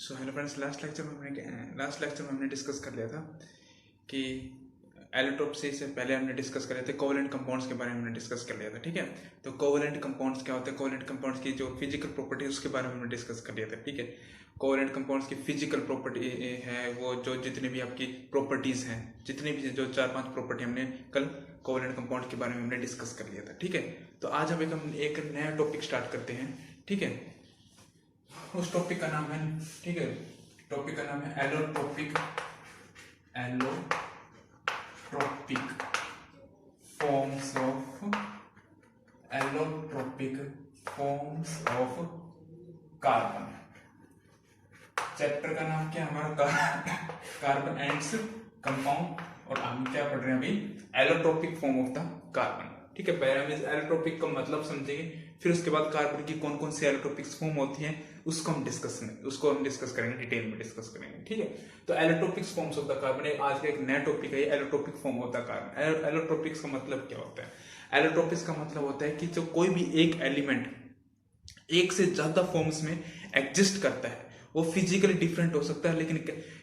So hello friends, last lecture में हमने discuss कर लिया था कि एलोट्रोप से पहले हमने डिस्कस कर लिया था कोवलेंट कंपाउंड्स के बारे में हमने डिस्कस कर लिया था। ठीक है, तो कोवलेंट कंपाउंड्स क्या होते हैं, कोवलेंट कंपाउंड्स की जो फिजिकल प्रॉपर्टी उसके बारे में हमने डिस्कस कर लिया था। ठीक है, कोवलेंट कंपाउंड्स की फिजिकल प्रॉपर्टी है वो जो जितनी भी आपकी प्रॉपर्टीज हैं, जितनी भी जो 4-5 प्रॉपर्टी हमने कल कोवलेंट कंपाउंड के बारे में हमने डिस्कस कर लिया था। ठीक है, तो आज हम एक नया टॉपिक स्टार्ट करते हैं। ठीक है, उस टॉपिक का नाम है, ठीक है, टॉपिक का नाम है allotropic forms of carbon. Chapter का नाम क्या है हमारा, कार्बन एंड्स कंपाउंड, और हम क्या पढ़ रहे हैं अभी, allotropic form of the carbon. ठीक है, पहले हम इस एलोट्रोपिक का मतलब समझेंगे, फिर उसके बाद कार्बन की कौन कौन सी एलोट्रोपिक फॉर्म होती हैं उसको हम डिस्कस करेंगे, डिटेल में डिस्कस करेंगे। ठीक है, तो allotropic forms of the carbon आज का एक नया टॉपिक है, allotropic form of the carbon. Allotropics का मतलब क्या होता है? एलोट्रोपिक्स का मतलब होता है कि जो कोई भी एक एलिमेंट एक से ज्यादा फॉर्म्स में एग्जिस्ट करता है, वो फिजिकली डिफरेंट हो सकता है लेकिन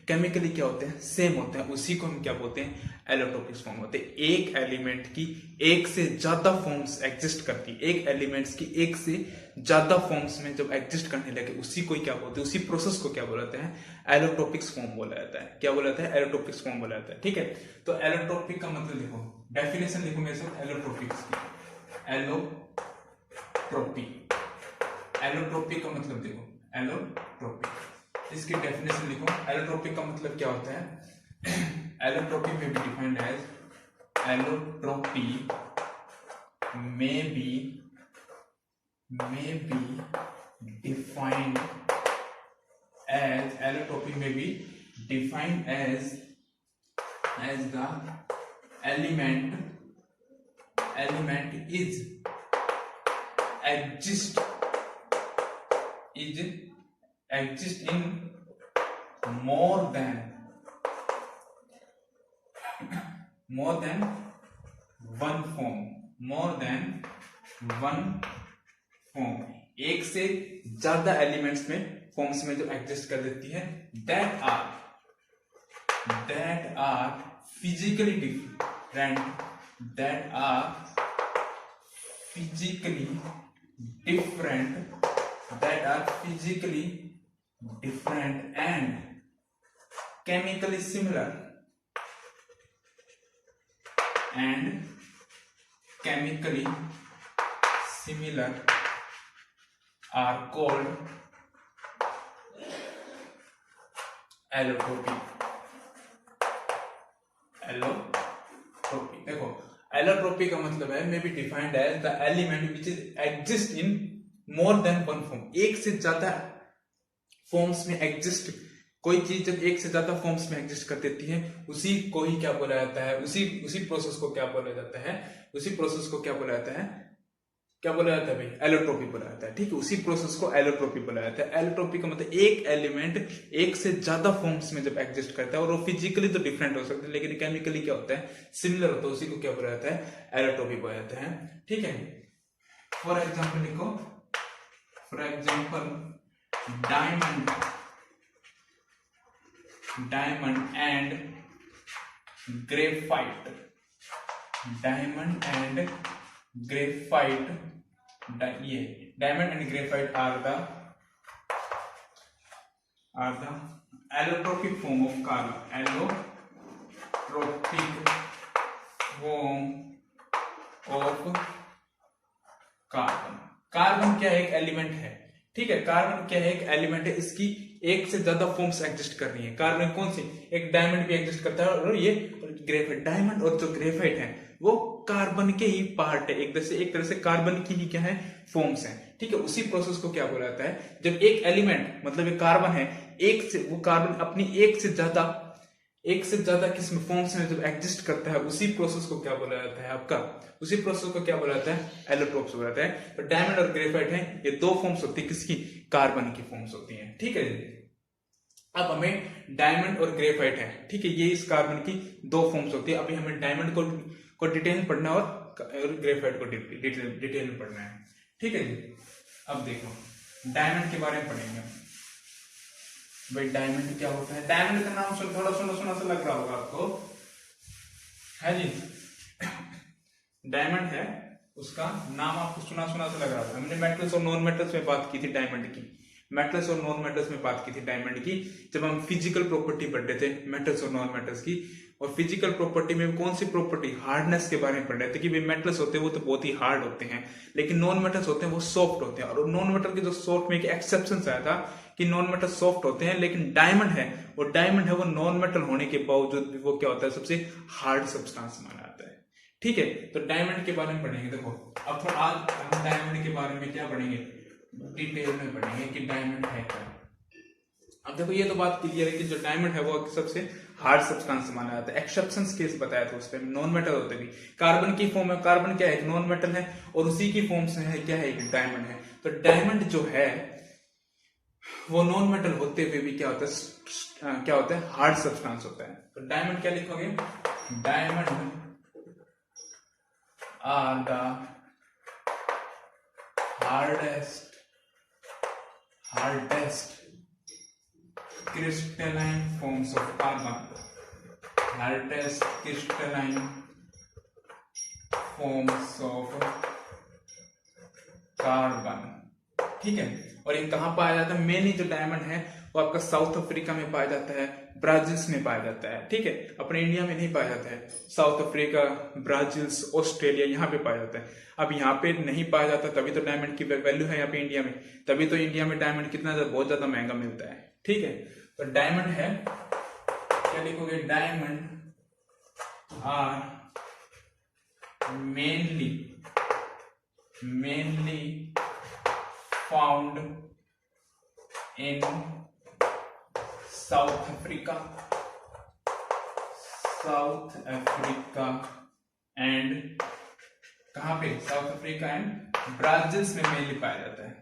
केमिकली क्या होते हैं, सेम होते हैं, उसी को हम क्या बोलते हैं, एलोट्रोपिक फॉर्म होते हैं। एक एलिमेंट की एक से ज्यादा फॉर्म्स एग्जिस्ट करती है, एक एलिमेंट्स की एक से ज्यादा फॉर्म्स में जब एग्जिस्ट करने लगे उसी को क्या बोलते हैं, उसी प्रोसेस को क्या बोला जाता है, एलोट्रोपिक्स फॉर्म बोला जाता है। क्या बोला जाता है? एलोट्रोपिक्स फॉर्म बोला जाता है। ठीक है, तो एलोट्रोपिक का मतलब देखो, डेफिनेशन देखो मेरे साथ एलोट्रोपिक्स की। एलोट्रोपिक का मतलब देखो, एलोट्रोपिक, इसकी डेफिनेशन लिखो। एलोट्रोपिक का मतलब क्या होता है? एलोट्रोपिक में be defined as allotropy may be defined as allotropy may be defined as the element is exist in more than one form, एक से ज्यादा एलिमेंट्स में फॉर्म्स में जो एग्जिस्ट कर देती है, that are physically different and chemically similar are called allotropic। देखो, allotropic का मतलब है may be defined as the element which is exist in more than one form। एक से ज्यादा फॉर्म्स में एग्जिस्ट, कोई चीज जब एक से ज्यादा फॉर्म्स में एग्जिस्ट कर देती है उसी को ही क्या बोला जाता है, उसी प्रोसेस को क्या बोला जाता है, भाई, एलोट्रोपी बोला जाता है। ठीक है, उसी प्रोसेस को एलोट्रोपी बोला जाता है। एलोट्रोपी का मतलब एक एलिमेंट एक से ज्यादा फॉर्म्स में जब एग्जिस्ट करता है, और वो फिजिकली तो डिफरेंट हो सकता है लेकिन केमिकली क्या होता है, सिमिलर होता है, उसी को क्या बोला जाता है, एलोट्रोपी बोला जाता है। ठीक है, फॉर एग्जाम्पल लिखो, diamond and graphite are the allotropic form of carbon। Carbon क्या एक एलिमेंट है। ठीक है, कार्बन क्या है, एक एलिमेंट है, इसकी एक से ज्यादा फॉर्म्स एग्जिस्ट कर रही है। कार्बन कौन सी, एक डायमंड भी एग्जिस्ट करता है, और ये ग्रेफाइट, डायमंड और जो ग्रेफाइट है वो कार्बन के ही पार्ट है, एक तरह से कार्बन की ही क्या है, फॉर्म्स हैं। ठीक है, उसी प्रोसेस को क्या बोला जाता है, जब एक एलिमेंट मतलब एक कार्बन है, वो कार्बन अपनी एक से ज्यादा किस्म फॉर्म्स में जब एग्जिस्ट करता है, उसी प्रोसेस को क्या बोला जाता है, आपका उसी प्रोसेस को क्या बोला जाता है, एलोट्रोप्स बोला जाता है। तो डायमंड और ग्रेफाइट है, ये दो फॉर्म्स होती है, किसकी, कार्बन की फॉर्म्स होती हैं। ठीक है, अब हमें डायमंड और ग्रेफाइट है, ठीक है, ये इस कार्बन की दो फॉर्म्स होती है। अभी हमें डायमंड को डिटेल में पढ़ना और ग्रेफाइट को डिटेल में पढ़ना है। ठीक है जी, अब देखो डायमंड के बारे में पढ़ेंगे। भाई डायमंड क्या होता है? डायमंड का नाम सुन, थोड़ा सुना सुना सा लग रहा होगा आपको, है जी। डायमंड है, उसका नाम आपको सुना सुना सा लग रहा था। हमने मेटल्स और नॉन मेटल्स में बात की थी डायमंड की, मेटल्स और नॉन मेटल्स में बात की थी डायमंड की, जब हम फिजिकल प्रॉपर्टी पढ़ रहे थे मेटल्स और नॉन मेटल्स की। और फिजिकल प्रॉपर्टी में कौन सी प्रॉपर्टी, हार्डनेस के बारे में पढ़ रहे थे कि भाई मेटल्स होते हैं वो तो बहुत ही हार्ड होते हैं, लेकिन नॉन मेटल्स होते हैं वो सॉफ्ट होते हैं। और नॉन मेटल के जो सॉफ्ट में एक एक्सेप्शन आया था कि नॉन मेटल सॉफ्ट होते हैं, लेकिन डायमंड है, वो डायमंड है वो नॉन मेटल होने के बावजूद भी वो क्या होता है, सबसे हार्ड सब्सटेंस माना जाता है। ठीक है, तो डायमंड के बारे में पढ़ेंगे। देखो अब थोड़ा आज हम डायमंड के बारे में क्या पढ़ेंगे, डिटेल में पढ़ेंगे कि डायमंड है क्या। अब देखो ये तो बात क्लियर है कि जो डायमंड है वो सबसे हार्ड सब्सटेंस माना जाता है। एक्सेप्शंस केस बताया था उस पे, नॉन मेटल होते भी कार्बन की फॉर्म है, कार्बन क्या है, एक नॉन मेटल है, और उसी की फॉर्म से है क्या है, एक डायमंड है। तो डायमंड जो है वो नॉन मेटल होते हुए भी क्या होता है, क्या होता है, हार्ड सब्सटेंस होता है। तो डायमंड क्या लिखोगे, diamond are the hardest crystalline forms of carbon, hardest crystalline forms of carbon। ठीक है, और ये कहाँ पाया जाता है, मेनली जो डायमंड है वो आपका साउथ अफ्रीका में पाया जाता है, ब्राजील्स में पाया जाता है। ठीक है, अपने इंडिया में नहीं पाया जाता है, साउथ अफ्रीका, ब्राजील्स, ऑस्ट्रेलिया यहाँ पे पाया जाता है। अब यहाँ पे नहीं पाया जाता, तभी तो डायमंड की वैल्यू है यहाँ पे इंडिया में, तभी तो इंडिया में डायमंड कितना बहुत ज्यादा महंगा मिलता है। ठीक है, तो डायमंड है, क्या लिखोगे, diamond are mainly found in South Africa and कहां पे, साउथ अफ्रीका एंड ब्राजील्स में मेनली पाया जाता है,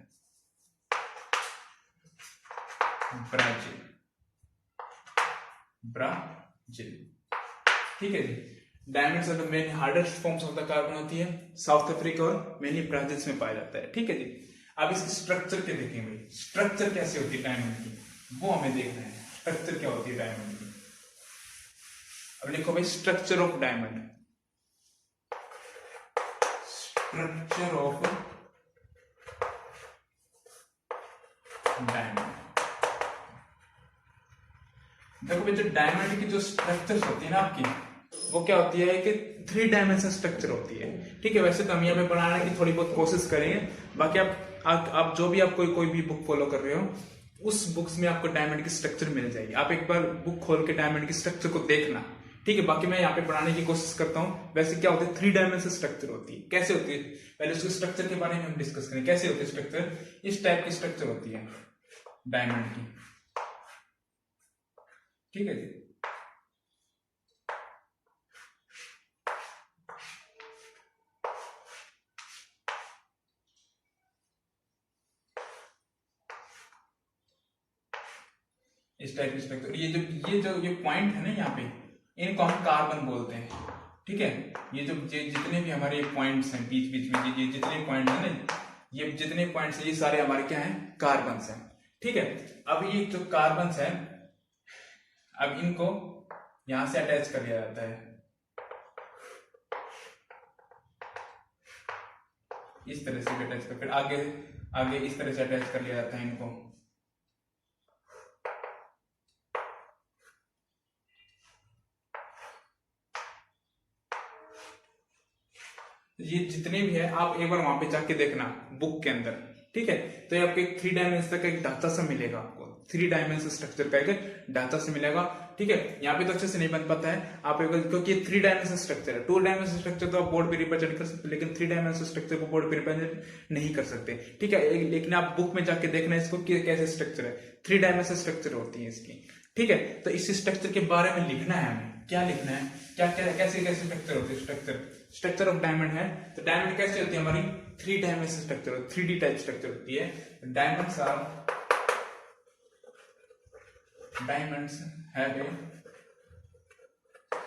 ब्राजील। ठीक है जी, diamonds of the main hardest forms of the carbon होती है साउथ अफ्रीका और मेनली ब्राजील्स में पाया जाता है। ठीक है जी, अब इसकी स्ट्रक्चर क्या देखेंगे, स्ट्रक्चर कैसे होती है डायमंड की, वो हमें देखना है, स्ट्रक्चर क्या होती है डायमंड की। अब लिखो भाई structure of diamond, structure of diamond. देखो भाई जो डायमंड की जो स्ट्रक्चर्स होती है ना आपकी, वो क्या होती है कि 3 डायमेंशन स्ट्रक्चर होती है। ठीक है, वैसे तो हम यहाँ पे बनाने की थोड़ी बहुत कोशिश करेंगे, बाकी आप जो भी आप कोई भी बुक फॉलो कर रहे हो उस बुक्स में आपको डायमंड की स्ट्रक्चर मिल जाएगी, आप एक बार बुक खोल के डायमंड की स्ट्रक्चर को देखना। ठीक है, बाकी मैं यहाँ पे बनाने की कोशिश करता हूँ। वैसे क्या होता है, 3 डायमेंशन स्ट्रक्चर होती है। कैसे होती है, पहले उसके स्ट्रक्चर के बारे में हम डिस्कस करें, कैसे होती है स्ट्रक्चर। इस टाइप की स्ट्रक्चर होती है डायमंड की। ठीक है जी, इस टाइप की स्ट्रक्चर। ये पॉइंट है ना यहाँ पे, इनको हम कार्बन बोलते हैं। ठीक है, ये जितने भी हमारे पॉइंट्स हैं बीच बीच में, ये जितने पॉइंट है ना, ये जितने पॉइंट्स हैं ये सारे हमारे क्या हैं, कार्बन्स हैं। ठीक है, अब ये जो कार्बन्स हैं, अब इनको यहां से अटैच कर लिया जाता है, इस तरह से अटैच कर, फिर आगे इस तरह से अटैच कर लिया जाता है इनको। ये जितने भी है आप एक बार वहां पे जाके देखना बुक के अंदर। ठीक है, तो ये आपको एक 3 डायमेंशन का एक ढांचा सा मिलेगा, आपको 3 डायमेंशन स्ट्रक्चर का एक ढांचा से मिलेगा। ठीक है, यहाँ पे तो अच्छे से नहीं बन पाता है आप, क्योंकि 3 डायमेंशन स्ट्रक्चर है। 2 डायमेंशन स्ट्रक्चर तो आप बोर्ड पे रिप्रेजेंट कर सकते, लेकिन 3 डायमेंशन स्ट्रक्चर को बोर्ड पे रिप्रेजेंट नहीं कर सकते। ठीक है, लेकिन आप बुक में जाके देखना इसको कैसे स्ट्रक्चर है, 3 डायमेंशन स्ट्रक्चर होती है इसकी। ठीक है, तो इस स्ट्रक्चर के बारे में लिखना है हमें, क्या लिखना है, क्या क्या कैसे कैसे स्ट्रक्चर होती है, स्ट्रक्चर ऑफ डायमंड है। तो डायमंड कैसे होती है हमारी, 3 dimension structure, 3D type structure होती है। डायमंड्स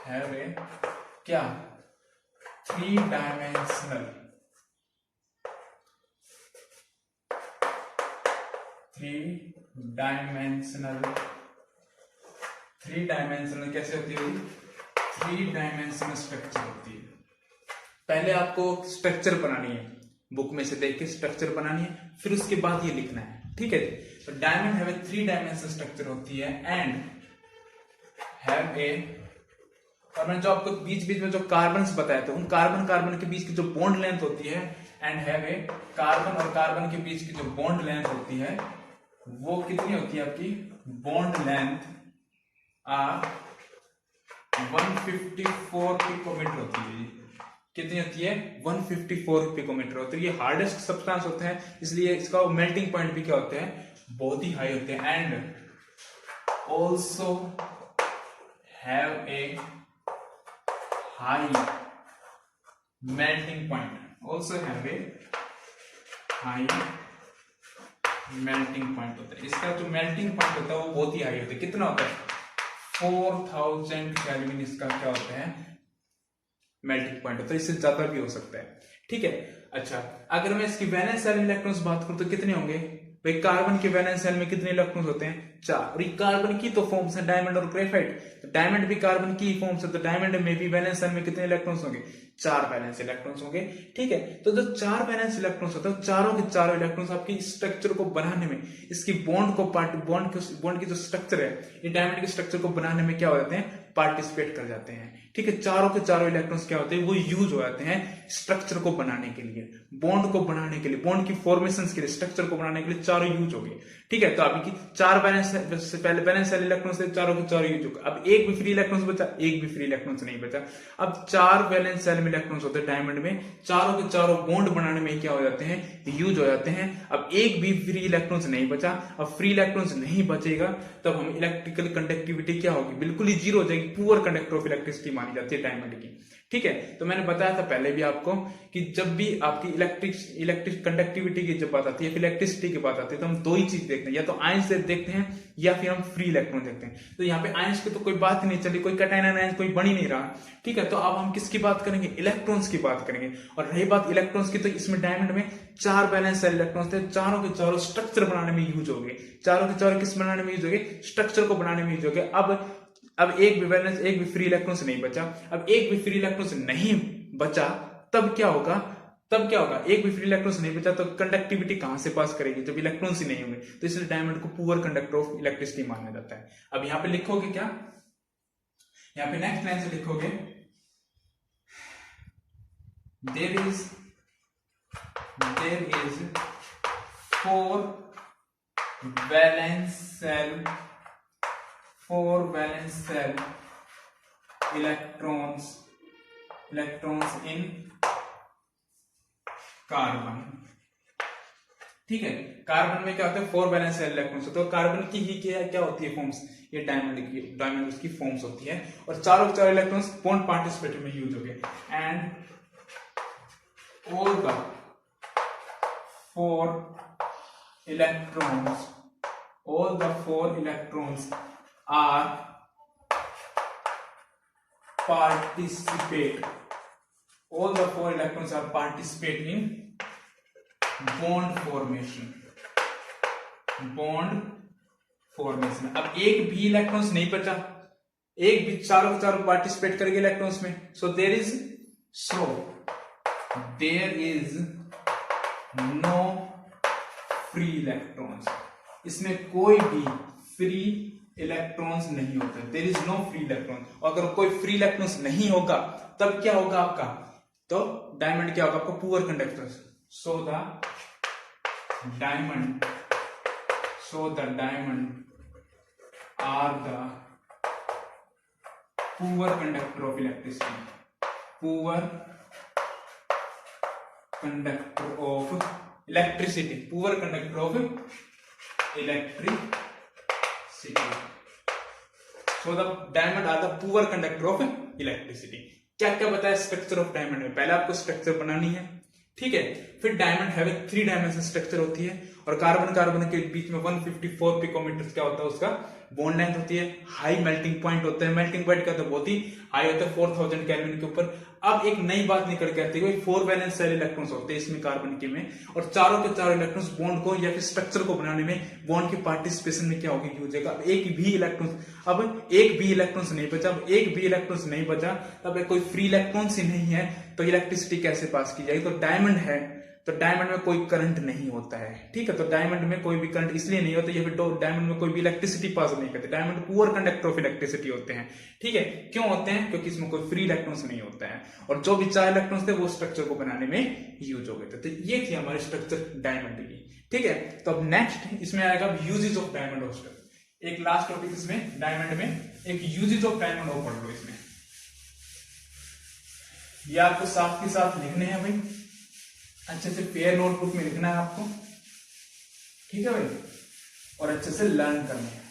हैव ए क्या, 3 डायमेंशनल, 3 डायमेंशनल, थ्री डायमेंशनल कैसे होती है? थ्री डायमेंशनल स्ट्रक्चर होती है। पहले आपको स्ट्रक्चर बनानी है, बुक में से देख के स्ट्रक्चर बनानी है, फिर उसके बाद ये लिखना है, ठीक है। तो diamond have a three dimensional structure होती है एंड हैव ए, और मैंने जो आपको बीच बीच में जो कार्बन बताया था, उन कार्बन कार्बन के बीच की जो बॉन्ड लेंथ होती है, एंड हैव ए, कार्बन और कार्बन के बीच की जो बॉन्ड लेंथ होती है वो कितनी होती है आपकी? बॉन्ड लेंथ आर 154 पिकोमीटर होती है। कितनी होती है? 154 पिकोमीटर होती है। ये हार्डेस्ट सब्सटेंस होते हैं, इसलिए इसका मेल्टिंग पॉइंट भी क्या होते हैं? बहुत ही हाई होते हैं। And also have a high melting point, also have a high melting point होता है। इसका जो मेल्टिंग पॉइंट होता है वो बहुत ही हाई होता है। कितना होता है? 4000 केल्विन इसका क्या होता है? मेल्टिंग पॉइंट होता है। इससे ज्यादा भी हो सकता है, ठीक है। अच्छा, अगर मैं इसकी वैलेंस शेल इलेक्ट्रॉन्स बात करूं तो कितने होंगे भाई? कार्बन के वैलेंस शेल में कितने इलेक्ट्रॉन्स होते हैं? 4। और ये कार्बन की तो फॉर्म्स है डायमंड और ग्रेफाइट, तो डायमंड भी कार्बन की फॉर्म्स है, तो डायमंड में भी वैलेंस शेल में कितने इलेक्ट्रॉन्स होंगे? 4 वैलेंस इलेक्ट्रॉन्स होंगे, ठीक है। तो जो 4 वैलेंस इलेक्ट्रॉन्स होते हैं, चारों के चारों इलेक्ट्रॉन्स आपकी स्ट्रक्चर को बनाने में, इसकी बॉन्ड की जो स्ट्रक्चर है, ये डायमंड के स्ट्रक्चर को बनाने में क्या हो जाते हैं? पार्टिसिपेट कर जाते हैं, ठीक है। चारों के चारों इलेक्ट्रॉन्स क्या होते हैं? वो यूज हो जाते हैं स्ट्रक्चर को बनाने के लिए, बॉन्ड को बनाने के लिए, बॉन्ड की फॉर्मेशन के लिए, स्ट्रक्चर को बनाने के लिए चारों यूज हो गए, ठीक है। तो अभी की 4 बैलेंस से पहले बैलेंस शेल इलेक्ट्रॉन्स थे, चारों के चारों यूज हो गए। अब एक भी फ्री इलेक्ट्रॉन्स बचा? एक भी फ्री इलेक्ट्रॉन्स नहीं बचा। अब 4 बैलेंस शेल में इलेक्ट्रॉन्स होते हैं डायमंड में, चारों के चारों बॉन्ड बनाने में क्या हो जाते हैं? यूज हो जाते हैं। अब एक भी फ्री इलेक्ट्रॉन्स नहीं बचा। अब फ्री इलेक्ट्रॉन्स नहीं बचेगा तब हम इलेक्ट्रिकल कंडक्टिविटी क्या होगी? बिल्कुल ही जीरो हो जाएगी। पुअर कंडक्टर ऑफ इलेक्ट्रिसिटी मानी जाती है डायमंड की, ठीक है। तो मैंने बताया था पहले भी आपको कि जब भी आपकी इलेक्ट्रिक कंडक्टिविटी की जब बात आती है, फिर इलेक्ट्रिसिटी की बात आती है, तो हम दो ही चीज देखते हैं, या तो आयंस देखते हैं या फिर हम फ्री इलेक्ट्रॉन देखते हैं। तो यहाँ पे आयंस की तो कोई बात ही नहीं चली, कोई कैटायन आयंस कोई बन ही नहीं रहा, ठीक है। तो अब हम किसकी बात करेंगे? इलेक्ट्रॉन्स की बात करेंगे। और रही बात इलेक्ट्रॉन्स की, तो इसमें डायमंड में 4 बैलेंस शेल इलेक्ट्रॉन्स थे, चारों के चारों स्ट्रक्चर बनाने में यूज हो गए। चारों के चारों किस बनाने में यूज हो गए? स्ट्रक्चर को बनाने में यूज हो गए। अब एक भी बैलेंस, एक भी फ्री इलेक्ट्रॉन्स नहीं बचा। अब एक भी फ्री इलेक्ट्रॉन्स नहीं बचा तब क्या होगा? एक भी फ्री इलेक्ट्रॉन्स नहीं बचा तो कंडक्टिविटी कहां से पास करेगी? जब इलेक्ट्रॉन्स ही नहीं होंगे। तो इसलिए डायमंड को पुअर कंडक्टर ऑफ इलेक्ट्रिसिटी माना जाता है। अब यहां पे लिखोगे क्या? यहां पे नेक्स्ट लाइन से लिखोगे, there is 4 valence shell electrons in carbon, ठीक है। कार्बन में क्या होता है? 4 वैलेंस शेल इलेक्ट्रॉन्स होते हैं। तो कार्बन की ही क्या होती है? फॉर्म्स। ये डायमंड उसकी फॉर्म्स होती है, और चारों के चारों इलेक्ट्रॉन्स बॉन्ड पार्टिसिपेट में यूज हो गए। And all the 4 electrons are participate in bond formation। अब एक भी इलेक्ट्रॉन्स नहीं बचा, एक भी, चारों के चारों पार्टिसिपेट करेंगे इलेक्ट्रॉन्स में। So there is no free electrons. इसमें कोई भी फ्री इलेक्ट्रॉन्स नहीं होते। There is no free electron. अगर कोई फ्री इलेक्ट्रॉन्स नहीं होगा तब क्या होगा आपका? तो डायमंड क्या होगा आपका? Poor conductor. So the diamond are the poor conductor of electricity. Poor conductor of electricity. So the diamond are the poor conductor of electricity. क्या क्या बताया स्ट्रक्चर ऑफ डायमंड में? पहले आपको स्ट्रक्चर बनानी है, ठीक है। फिर डायमंड हैव 3 डायमेंशनल स्ट्रक्चर होती है, और कार्बन कार्बन के बीच में 154 पिकोमीटर क्या होता है उसका बॉन्ड लेंथ होती है। हाई मेल्टिंग पॉइंट होता है, मेल्टिंग पॉइंट का तो बहुत ही हाई होता है 4000 केल्विन के ऊपर। अब एक नई बात निकल के आती है, 4 वैलेंस शेल इलेक्ट्रॉन्स होते हैं इसमें कार्बन के में, और चारों के चारों इलेक्ट्रॉन्स बॉन्ड को या फिर स्ट्रक्चर को बनाने में बॉन्ड की पार्टिसिपेशन में क्या होगी, यूज होगा। अब एक भी इलेक्ट्रॉन्स नहीं बचा, अब एक भी इलेक्ट्रॉन्स नहीं बचा, तब कोई फ्री इलेक्ट्रॉन्स ही नहीं है तो इलेक्ट्रिसिटी कैसे पास की जाएगी। तो डायमंड है तो डायमंड में कोई करंट नहीं होता है, ठीक है। तो डायमंड में कोई भी करंट इसलिए नहीं होता, या फिर डायमंड में कोई भी इलेक्ट्रिसिटी पास नहीं करते। Diamond poor conductor of electricity होते हैं, ठीक है। क्यों होते हैं? क्योंकि इसमें कोई फ्री इलेक्ट्रॉन्स नहीं होता है, और जो भी 4 इलेक्ट्रॉन्स थे वो स्ट्रक्चर को बनाने में यूज हो गए थे। तो ये थी हमारी स्ट्रक्चर डायमंड की, ठीक है। तो अब नेक्स्ट इसमें आएगा uses of diamond of structure. एक लास्ट टॉपिक इसमें डायमंड में एक यूजेज ऑफ डायमंड ऑफ पढ़ लो। इसमें ये आपको साथ के साथ लिखने हैं भाई, अच्छे से पेयर नोटबुक में लिखना है आपको, ठीक है भाई, और अच्छे से लर्न करना है,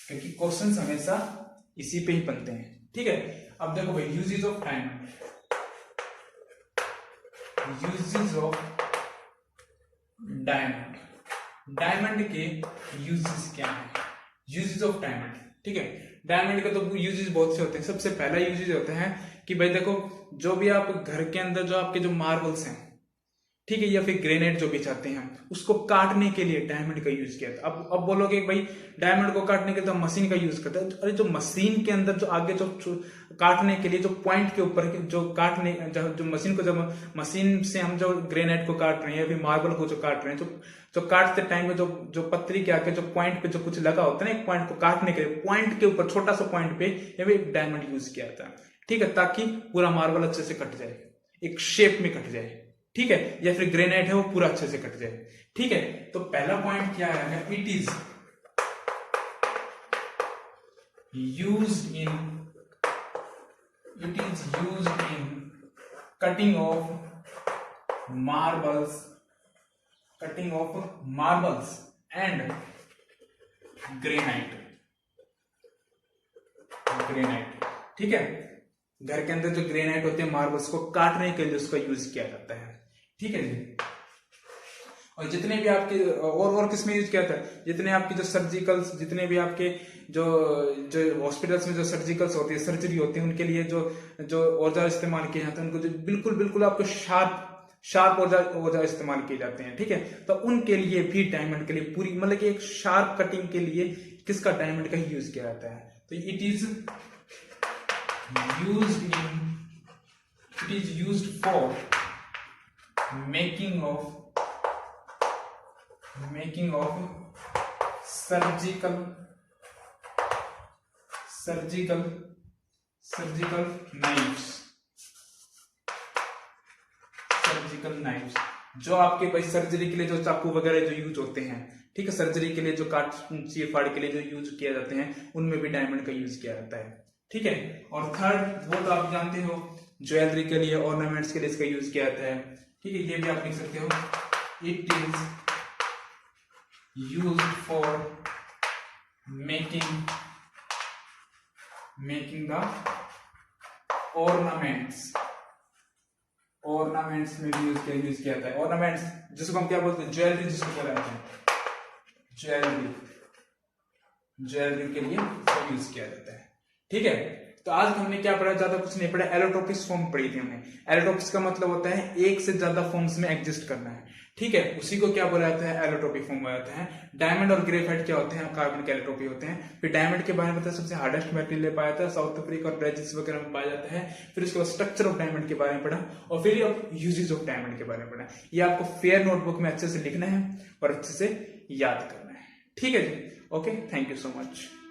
क्योंकि क्वेश्चंस हमेशा इसी पे ही बनते हैं, ठीक है। अब देखो भाई, uses of diamond, uses of diamond, diamond के यूजेस क्या है, यूजेस ऑफ डायमंड, ठीक है। डायमंड के तो यूजेस बहुत से होते हैं। सबसे पहला यूजेस होता है कि भाई देखो, जो भी आप घर के अंदर जो आपके जो मार्बल्स हैं, ठीक है, या फिर ग्रेनाइट जो बिछाते हैं, उसको काटने के लिए डायमंड का यूज किया था। अब बोलोगे भाई डायमंड को काटने के लिए तो मशीन का यूज करता है। अरे जो मशीन के अंदर जो आगे जो काटने के लिए जो पॉइंट के ऊपर जो काटने जो मशीन को, जब मशीन से हम जो ग्रेनाइट को काट रहे हैं या फिर मार्बल को जो काट रहे हैं, जो काटते टाइम में जो पत्थरी के आके जो पॉइंट पे जो कुछ लगा होता है ना, एक पॉइंट को काटने के लिए पॉइंट के ऊपर छोटा सा पॉइंट पे एक डायमंड यूज किया था, ठीक है, ताकि पूरा मार्बल अच्छे से कट जाए, एक शेप में कट जाए, ठीक है, या फिर ग्रेनाइट है वो पूरा अच्छे से कट जाए, ठीक है। तो पहला पॉइंट क्या है, it is used in cutting of marbles and granite, ठीक है। घर के अंदर जो ग्रेनाइट होते हैं, मार्बल्स को काटने के लिए उसका यूज किया जाता है, ठीक है जी। और जितने भी आपके और किसमें यूज किया था, जितने आपकी जो सर्जिकल्स, जितने भी आपके जो हॉस्पिटल्स में जो सर्जिकल्स होती है, सर्जरी होती है, उनके लिए जो औजार इस्तेमाल किए जाते हैं, उनको जो बिल्कुल आपको शार्प औजार इस्तेमाल किए जाते हैं, ठीक है। तो उनके लिए भी डायमंड के लिए पूरी मतलब कि एक शार्प कटिंग के लिए किसका, डायमंड का ही यूज किया जाता है। तो it is used for making of surgical knives, जो आपके भाई सर्जरी के लिए जो चाकू वगैरह जो यूज होते हैं, ठीक है, सर्जरी के लिए जो काट चीर फाड़ के लिए जो यूज किया जाते हैं, उनमें भी डायमंड का यूज किया जाता है, ठीक है। और थर्ड वो तो आप जानते हो, ज्वेलरी के लिए, ऑर्नामेंट्स के लिए इसका यूज किया जाता है, ठीक है। ये भी आप लिख सकते हो, it is used for making the ornaments में भी यूज किया जाता है। ऑर्नामेंट्स जिसको हम क्या बोलते हैं, ज्वेलरी जिसको बोला जाता है, ज्वेलरी के लिए यूज किया जाता है, ठीक है। तो आज हमने क्या पढ़ा, ज्यादा कुछ नहीं पढ़ा, एलोट्रोपिक्स फॉर्म पढ़ी थी हमने। एलोट्रोपिक्स का मतलब होता है एक से ज्यादा फॉर्म्स में एग्जिस्ट करना है, ठीक है, उसी को क्या बोला जाता है, एलोट्रोपिक फॉर्म बोला जाता है। डायमंड और ग्रेफाइट क्या होते हैं, कार्बन के एलोट्रोपी होते हैं। फिर डायमंड के बारे में बताया, सबसे हार्डेस्ट मटेरियल पाया जाता है, साउथ अफ्रीका और ब्राजील वगैरह में पाया जाता है। फिर उसके बाद स्ट्रक्चर ऑफ डायमंड के बारे में पढ़ा, और फिर यूजेस ऑफ डायमंड के बारे में पढ़ा। ये आपको फेयर नोटबुक में अच्छे से लिखना है और अच्छे से याद करना है, ठीक है जी। Okay, thank you so much.